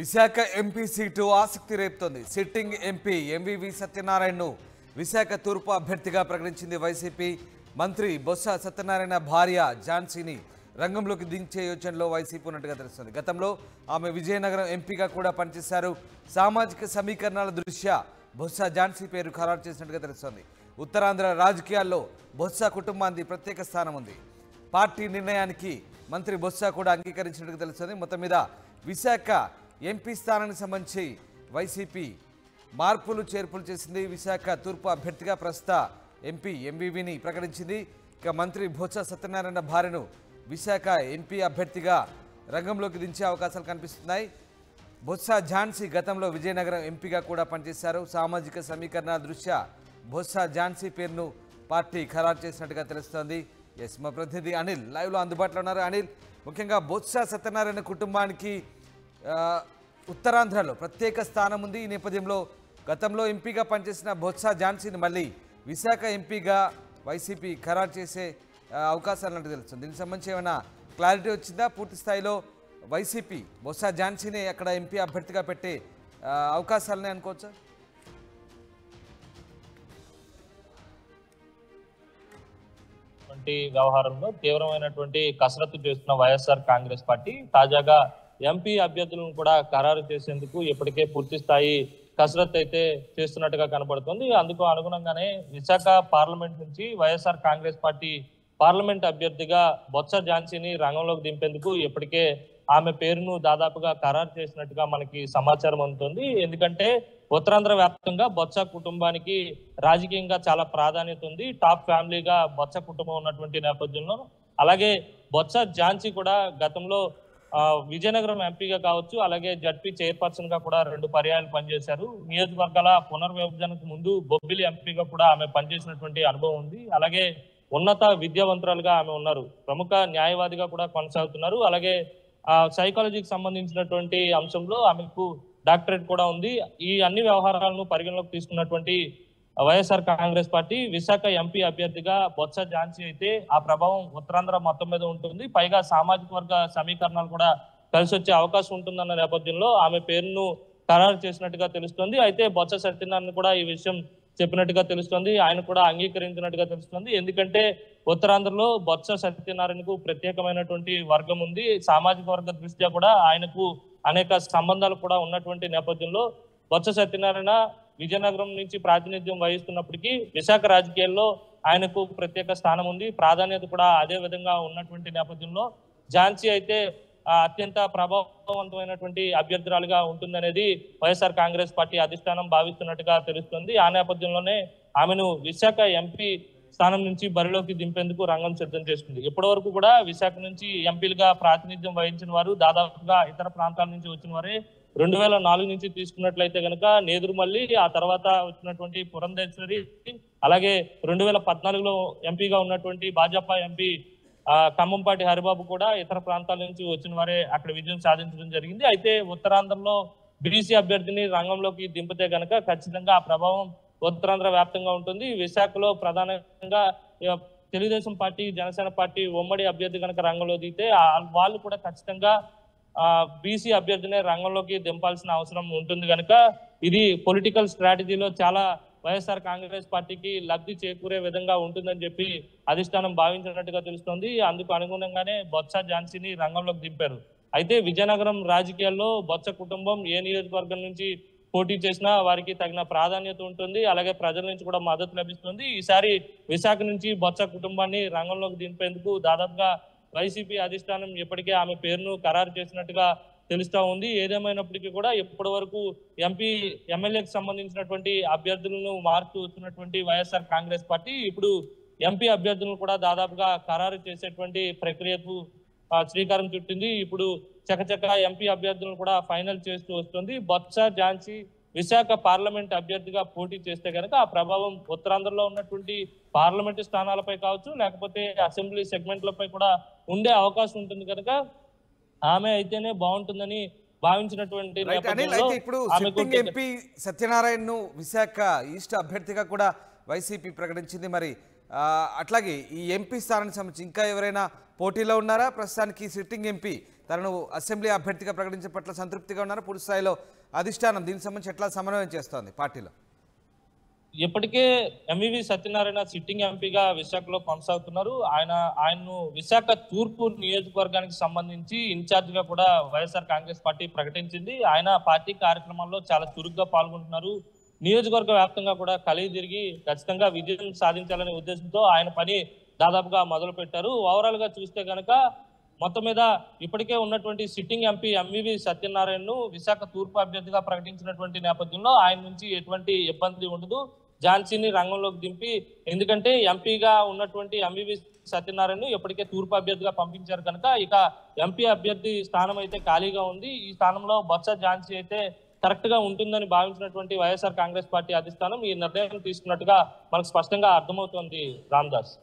Visakha MP seat ఆసక్తి రేపుతోంది. Sitting MP MVV సత్యనారాయణను Visakha తూర్పు అభ్యర్థిగా ప్రకటించింది వైసీపీ. మంత్రి బొత్స సత్యనారాయణ భార్య ఝాన్సీని రంగంలోకి దించే యోచనలో వైసీపీ ఉన్నట్టుగా తెలుస్తుంది. గతంలో ఆమె విజయనగరం ఎంపీగా కూడా పనిచేశారు. సామాజిక సమీకరణాల దృష్ట్యా బొత్స ఝాన్సీ పేరు ఖరారు చేసినట్టుగా తెలుస్తోంది. ఉత్తరాంధ్ర రాజకీయాల్లో బొత్స కుటుంబానికి ప్రత్యేక స్థానం ఉంది. పార్టీ నిర్ణయానికి మంత్రి బొత్స కూడా అంగీకరించినట్టుగా తెలుస్తుంది. మొత్తం మీద విశాఖ ఎంపీ స్థానానికి సంబంధించి వైసీపీ మార్పులు చేర్పులు చేసింది. విశాఖ తూర్పు అభ్యర్థిగా ప్రస్తుత ఎంపీ ఎంవివిని ప్రకటించింది. ఇక మంత్రి బొత్స సత్యనారాయణ భార్యను విశాఖ ఎంపీ అభ్యర్థిగా రంగంలోకి దించే అవకాశాలు కనిపిస్తున్నాయి. బొత్స ఝాన్సీ గతంలో విజయనగరం ఎంపీగా కూడా పనిచేశారు. సామాజిక సమీకరణాల దృష్ట్యా బొత్స ఝాన్సీ పేరును పార్టీ ఖరారు చేసినట్టుగా తెలుస్తోంది. ఎస్, మా ప్రతినిధి అనిల్ లైవ్లో అందుబాటులో ఉన్నారు. అనిల్, ముఖ్యంగా బొత్స సత్యనారాయణ కుటుంబానికి ఉత్తరాంధ్రలో ప్రత్యేక స్థానం ఉంది. ఈ నేపథ్యంలో గతంలో ఎంపీగా పనిచేసిన బొత్స ఝాన్సీని మళ్ళీ విశాఖ ఎంపీగా వైసీపీ ఖరారు చేసే అవకాశాలు అంటే తెలుస్తుంది. దీనికి సంబంధించి ఏమైనా క్లారిటీ వచ్చిందా? పూర్తి స్థాయిలో వైసీపీ బొత్స ఝాన్సీని అక్కడ ఎంపీ అభ్యర్థిగా పెట్టే అవకాశాలనే అనుకోవచ్చా? వ్యవహారంలో తీవ్రమైనటువంటి కసరత్తు చేస్తున్న వైఎస్ఆర్ కాంగ్రెస్ పార్టీ తాజాగా ఎంపీ అభ్యర్థులను కూడా ఖరారు చేసేందుకు ఇప్పటికే పూర్తి స్థాయి కసరత్తు అయితే చేస్తున్నట్టుగా కనబడుతుంది. అందుకు అనుగుణంగానే విశాఖ పార్లమెంట్ నుంచి వైఎస్ఆర్ కాంగ్రెస్ పార్టీ పార్లమెంట్ అభ్యర్థిగా బొత్స ఝాన్సీని రంగంలోకి దింపేందుకు ఇప్పటికే ఆమె పేరును దాదాపుగా ఖరారు చేసినట్టుగా మనకి సమాచారం అందుతుంది. ఎందుకంటే ఉత్తరాంధ్ర వ్యాప్తంగా బొత్స కుటుంబానికి రాజకీయంగా చాలా ప్రాధాన్యత ఉంది. టాప్ ఫ్యామిలీగా బొత్స కుటుంబం ఉన్నటువంటి నేపథ్యంలో అలాగే బొత్స ఝాన్సీ కూడా గతంలో విజయనగరం ఎంపీగా కావచ్చు, అలాగే జడ్పీ చైర్పర్సన్ గా కూడా 2 పర్యాయాలు పనిచేశారు. నియోజకవర్గాల పునర్విభజనకు ముందు బొబ్బిలి ఎంపీగా కూడా ఆమె పనిచేసినటువంటి అనుభవం ఉంది. అలాగే ఉన్నత విద్యావంతురాలుగా ఆమె ఉన్నారు. ప్రముఖ న్యాయవాదిగా కూడా కొనసాగుతున్నారు. అలాగే సైకాలజీకి సంబంధించినటువంటి అంశంలో ఆమెకు డాక్టరేట్ కూడా ఉంది. ఈ అన్ని వ్యవహారాలను పరిగణలోకి తీసుకున్నటువంటి వైఎస్ఆర్ కాంగ్రెస్ పార్టీ విశాఖ ఎంపీ అభ్యర్థిగా బొత్స ఝాన్సీ అయితే ఆ ప్రభావం ఉత్తరాంధ్ర మొత్తం మీద ఉంటుంది. పైగా సామాజిక వర్గ సమీకరణాలు కూడా కలిసి వచ్చే అవకాశం ఉంటుందన్న నేపథ్యంలో ఆమె పేరును ఖరారు చేసినట్టుగా తెలుస్తుంది. అయితే బొత్స సత్యనారాయణ కూడా ఈ విషయం చెప్పినట్టుగా తెలుస్తుంది. ఆయన కూడా అంగీకరించినట్టుగా తెలుస్తుంది. ఎందుకంటే ఉత్తరాంధ్రలో బొత్స సత్యనారాయణకు ప్రత్యేకమైనటువంటి వర్గం ఉంది. సామాజిక వర్గ దృష్ట్యా కూడా ఆయనకు అనేక సంబంధాలు కూడా ఉన్నటువంటి నేపథ్యంలో బొత్స సత్యనారాయణ విజయనగరం నుంచి ప్రాతినిధ్యం వహిస్తున్నప్పటికీ విశాఖ రాజకీయాల్లో ఆయనకు ప్రత్యేక స్థానం ఉంది. ప్రాధాన్యత కూడా అదే విధంగా ఉన్నటువంటి నేపథ్యంలో ఝాన్సీ అయితే అత్యంత ప్రభావవంతమైనటువంటి అభ్యర్థురాలుగా ఉంటుందనేది వైఎస్ఆర్ కాంగ్రెస్ పార్టీ అధిష్టానం భావిస్తున్నట్టుగా తెలుస్తుంది. ఆ నేపథ్యంలోనే ఆమెను విశాఖ ఎంపీ స్థానం నుంచి బరిలోకి దింపేందుకు రంగం సిద్ధం చేసుకుంది. ఇప్పటి వరకు కూడా విశాఖ నుంచి ఎంపీలుగా ప్రాతినిధ్యం వహించిన వారు దాదాపుగా ఇతర ప్రాంతాల నుంచి వచ్చిన వారే. 2004 నుంచి తీసుకున్నట్లయితే కనుక నేదురుమల్లి, ఆ తర్వాత వచ్చినటువంటి పురంధేశ్వరి, అలాగే 2014లో ఎంపీగా ఉన్నటువంటి భాజపా ఎంపీ ఖమ్మంపాటి హరిబాబు కూడా ఇతర ప్రాంతాల నుంచి వచ్చిన వారే అక్కడ విజయం సాధించడం జరిగింది. అయితే ఉత్తరాంధ్రలో బీసీ అభ్యర్థిని రంగంలోకి దింపితే కనుక ఖచ్చితంగా ఆ ప్రభావం ఉత్తరాంధ్ర వ్యాప్తంగా ఉంటుంది. విశాఖలో ప్రధానంగా తెలుగుదేశం పార్టీ, జనసేన పార్టీ ఉమ్మడి అభ్యర్థి కనుక రంగంలో దిగితే వాళ్ళు కూడా ఖచ్చితంగా బీసీ అభ్యర్థిని రంగంలోకి దింపాల్సిన అవసరం ఉంటుంది. కనుక ఇది పొలిటికల్ స్ట్రాటజీలో చాలా వైఎస్ఆర్ కాంగ్రెస్ పార్టీకి లబ్ధి చేకూరే విధంగా ఉంటుందని చెప్పి అధిష్టానం భావించినట్టుగా తెలుస్తోంది. అందుకు అనుగుణంగానే బొత్స ఝాన్సీని రంగంలోకి దింపారు. అయితే విజయనగరం రాజకీయాల్లో బొత్స కుటుంబం ఏ నియోజకవర్గం నుంచి పోటీ చేసినా వారికి తగిన ప్రాధాన్యత ఉంటుంది. అలాగే ప్రజల నుంచి కూడా మద్దతు లభిస్తుంది. ఈసారి విశాఖ నుంచి బొత్స కుటుంబాన్ని రంగంలోకి దింపేందుకు దాదాపుగా వైసీపీ అధిష్టానం ఇప్పటికే ఆమె పేరును ఖరారు చేసినట్టుగా తెలుస్తా ఉంది. ఏదేమైనప్పటికీ కూడా ఇప్పటి వరకు ఎంపీ ఎమ్మెల్యేకి సంబంధించినటువంటి అభ్యర్థులను మారుతూ వచ్చినటువంటి వైఎస్ఆర్ కాంగ్రెస్ పార్టీ ఇప్పుడు ఎంపీ అభ్యర్థులను కూడా దాదాపుగా ఖరారు చేసేటువంటి ప్రక్రియకు శ్రీకారం చుట్టింది. ఇప్పుడు చకచక ఎంపీ అభ్యర్థులను కూడా ఫైనల్ చేస్తూ వస్తుంది. బొత్స ఝాన్సీ విశాఖ పార్లమెంట్ అభ్యర్థిగా పోటీ చేస్తే కనుక ఆ ప్రభావం ఉత్తరాంధ్రలో ఉన్నటువంటి పార్లమెంటు స్థానాలపై కావచ్చు, లేకపోతే అసెంబ్లీ సెగ్మెంట్లపై కూడా ఉండే అవకాశం ఉంటుంది. కనుక ఆమె అయితేనే బాగుంటుందని భావించినటువంటి ఇప్పుడు సిట్టింగ్ ఎంపీ సత్యనారాయణను విశాఖ ఈస్ట్ అభ్యర్థిగా కూడా వైసీపీ ప్రకటించింది. మరి అట్లాగే ఈ ఎంపీ స్థానానికి సంబంధించి ఇంకా ఎవరైనా పోటీలో ఉన్నారా? ప్రస్తుతానికి సిట్టింగ్ ఎంపీ తనను అసెంబ్లీ అభ్యర్థిగా ప్రకటించే పట్ల సంతృప్తిగా ఉన్నారా? పూర్తి స్థాయిలో అధిష్టానం దీనికి సంబంధించి ఎట్లా సమన్వయం చేస్తోంది పార్టీలో? ఇప్పటికే ఎంవివి సత్యనారాయణ సిట్టింగ్ ఎంపీగా విశాఖలో కొనసాగుతున్నారు. ఆయన్ను విశాఖ తూర్పు నియోజకవర్గానికి సంబంధించి ఇన్ఛార్జ్ గా కూడా వైఎస్ఆర్ కాంగ్రెస్ పార్టీ ప్రకటించింది. ఆయన పార్టీ కార్యక్రమాల్లో చాలా చురుగ్గా పాల్గొంటున్నారు. నియోజకవర్గ వ్యాప్తంగా కూడా కలిగి తిరిగి ఖచ్చితంగా విజయం సాధించాలనే ఉద్దేశంతో ఆయన పని దాదాపుగా మొదలు పెట్టారు. ఓవరాల్ గా చూస్తే కనుక మొత్తం మీద ఇప్పటికే ఉన్నటువంటి సిట్టింగ్ ఎంపీ ఎంవివి సత్యనారాయణను విశాఖ తూర్పు అభ్యర్థిగా ప్రకటించినటువంటి నేపథ్యంలో ఆయన నుంచి ఎటువంటి ఇబ్బంది ఉండదు. ఝాన్సీని రంగంలోకి దింపి, ఎందుకంటే ఎంపీగా ఉన్నటువంటి ఎంవివి సత్యనారాయణ ఇప్పటికే తూర్పు అభ్యర్థిగా పంపించారు కనుక ఇక ఎంపీ అభ్యర్థి స్థానం అయితే ఖాళీగా ఉంది. ఈ స్థానంలో బొత్స ఝాన్సీ అయితే కరెక్ట్ గా ఉంటుందని భావించినటువంటి వైఎస్ఆర్ కాంగ్రెస్ పార్టీ అధిష్టానం ఈ నిర్ణయం తీసుకున్నట్టుగా మనకు స్పష్టంగా అర్థమవుతోంది రామ్దాస్.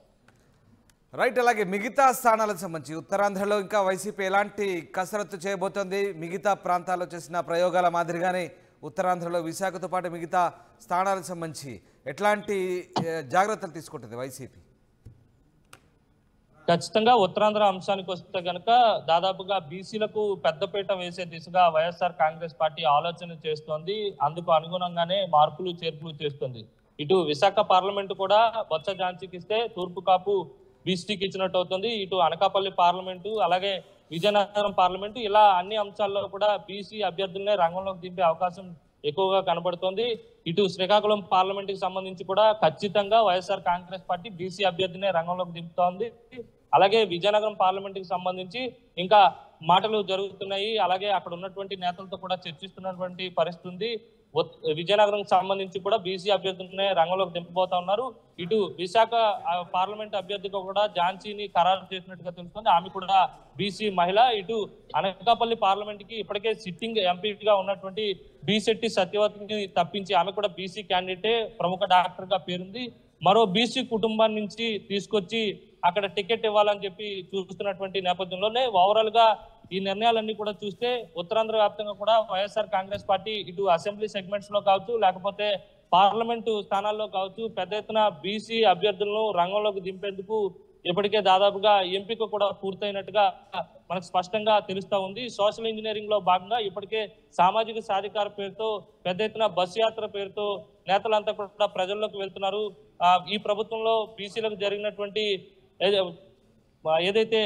రైట్. అలాగే మిగతా స్థానాలకు సంబంధించి ఉత్తరాంధ్రలో ఇంకా వైసీపీ ఎలాంటి కసరత్తు చేయబోతోంది? మిగతా ప్రాంతాల్లో చేసిన ప్రయోగాల మాదిరిగానే ఉత్తరాంధ్రలో విశాఖతో పాటు మిగతా స్థానాలకు సంబంధించి ఎట్లాంటి జాగ్రత్తలు తీసుకుంటుంది వైసీపీ? ఖచ్చితంగా ఉత్తరాంధ్ర అంశానికి వస్తే కనుక దాదాపుగా బీసీలకు పెద్దపీట వేసే దిశగా వైఎస్ఆర్ కాంగ్రెస్ పార్టీ ఆలోచన చేస్తోంది. అందుకు అనుగుణంగానే మార్పులు చేర్పులు చేస్తుంది. ఇటు విశాఖ పార్లమెంటు కూడా బొత్స ఝాన్సీకి ఇస్తే తూర్పు కాపు బీసీకి ఇచ్చినట్టు అవుతుంది. ఇటు అనకాపల్లి పార్లమెంటు అలాగే విజయనగరం పార్లమెంటు ఇలా అన్ని అంశాల్లో కూడా బీసీ అభ్యర్థులనే రంగంలోకి దింపే అవకాశం ఎక్కువగా కనబడుతోంది. ఇటు శ్రీకాకుళం పార్లమెంట్ కి సంబంధించి కూడా ఖచ్చితంగా వైఎస్ఆర్ కాంగ్రెస్ పార్టీ బీసీ అభ్యర్థినే రంగంలోకి దింపుతోంది. అలాగే విజయనగరం పార్లమెంట్ కి సంబంధించి ఇంకా మాటలు జరుగుతున్నాయి. అలాగే అక్కడ ఉన్నటువంటి నేతలతో కూడా చర్చిస్తున్నటువంటి పరిస్థితి ఉంది. విజయనగరం సంబంధించి కూడా బీసీ అభ్యర్థులనే రంగంలోకి దింపబోతా ఉన్నారు. ఇటు విశాఖ పార్లమెంట్ అభ్యర్థిగా కూడా ఝాన్సీని ఖరారు చేసినట్టుగా తెలుస్తుంది. ఆమె కూడా బీసీ మహిళ. ఇటు అనకాపల్లి పార్లమెంట్ కి ఇప్పటికే సిట్టింగ్ ఎంపీగా ఉన్నటువంటి బీశెట్టి సత్యవతిని తప్పించి ఆమె కూడా బీసీ క్యాండిడేటే, ప్రముఖ డాక్టర్ గా పేరుంది. మరో బీసీ కుటుంబాన్ని నుంచి తీసుకొచ్చి అక్కడ టికెట్ ఇవ్వాలని చెప్పి చూస్తున్నటువంటి నేపథ్యంలోనే ఓవరాల్ గా ఈ నిర్ణయాలన్నీ కూడా చూస్తే ఉత్తరాంధ్ర వ్యాప్తంగా కూడా వైఎస్ఆర్ కాంగ్రెస్ పార్టీ ఇటు అసెంబ్లీ సెగ్మెంట్స్ లో కావచ్చు, లేకపోతే పార్లమెంటు స్థానాల్లో కావచ్చు, పెద్ద ఎత్తున బీసీ అభ్యర్థులను రంగంలోకి దింపేందుకు ఇప్పటికే దాదాపుగా ఎంపిక కూడా పూర్తయినట్టుగా మనకు స్పష్టంగా తెలుస్తా ఉంది. సోషల్ ఇంజనీరింగ్ లో భాగంగా ఇప్పటికే సామాజిక సాధికార పేరుతో పెద్ద ఎత్తున బస్సు యాత్ర పేరుతో నేతలంతా కూడా ప్రజల్లోకి వెళ్తున్నారు. ఈ ప్రభుత్వంలో బీసీలకు జరిగినటువంటి ఏదైతే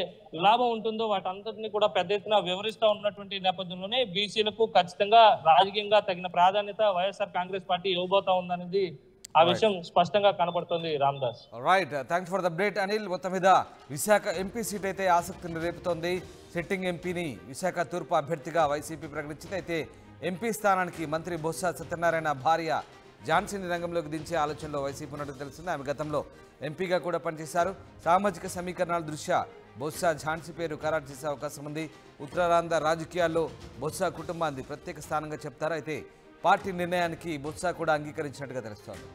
లాభం ఉంటుందో వాటంతటిని కూడా పెద్ద ఎత్తున వివరిస్తూ ఉన్నటువంటి నేపథ్యంలోనే బీసీలకు ఖచ్చితంగా రాజకీయంగా తగిన ప్రాధాన్యత వైఎస్ఆర్ కాంగ్రెస్ పార్టీ ఇవ్వబోతా ఉందనేది ఆ విషయం స్పష్టంగా కనబడుతుంది Ramdas. Right, thanks for the update Anil. మొత్తం మీద విశాఖ ఎంపీ సీట్ అయితే ఆసక్తిని రేపుతోంది. సిట్టింగ్ ఎంపీని విశాఖ తూర్పు అభ్యర్థిగా వైసీపీ ప్రకటించింది. అయితే ఎంపీ స్థానానికి మంత్రి బొత్స సత్యనారాయణ భార్య ఝాన్సీని రంగంలోకి దించే ఆలోచనలో వైసీపీ ఉన్నట్టు తెలిసింది. ఆమె గతంలో ఎంపీగా కూడా పనిచేశారు. సామాజిక సమీకరణాల దృష్ట్యా బొత్స ఝాన్సీ పేరు ఖరారు చేసే అవకాశం ఉంది. ఉత్తరాంధ్ర రాజకీయాల్లో బొత్స కుటుంబాన్ని ప్రత్యేక స్థానంగా చెప్తారు. అయితే పార్టీ నిర్ణయానికి బొత్స కూడా అంగీకరించినట్టుగా తెలుస్తోంది.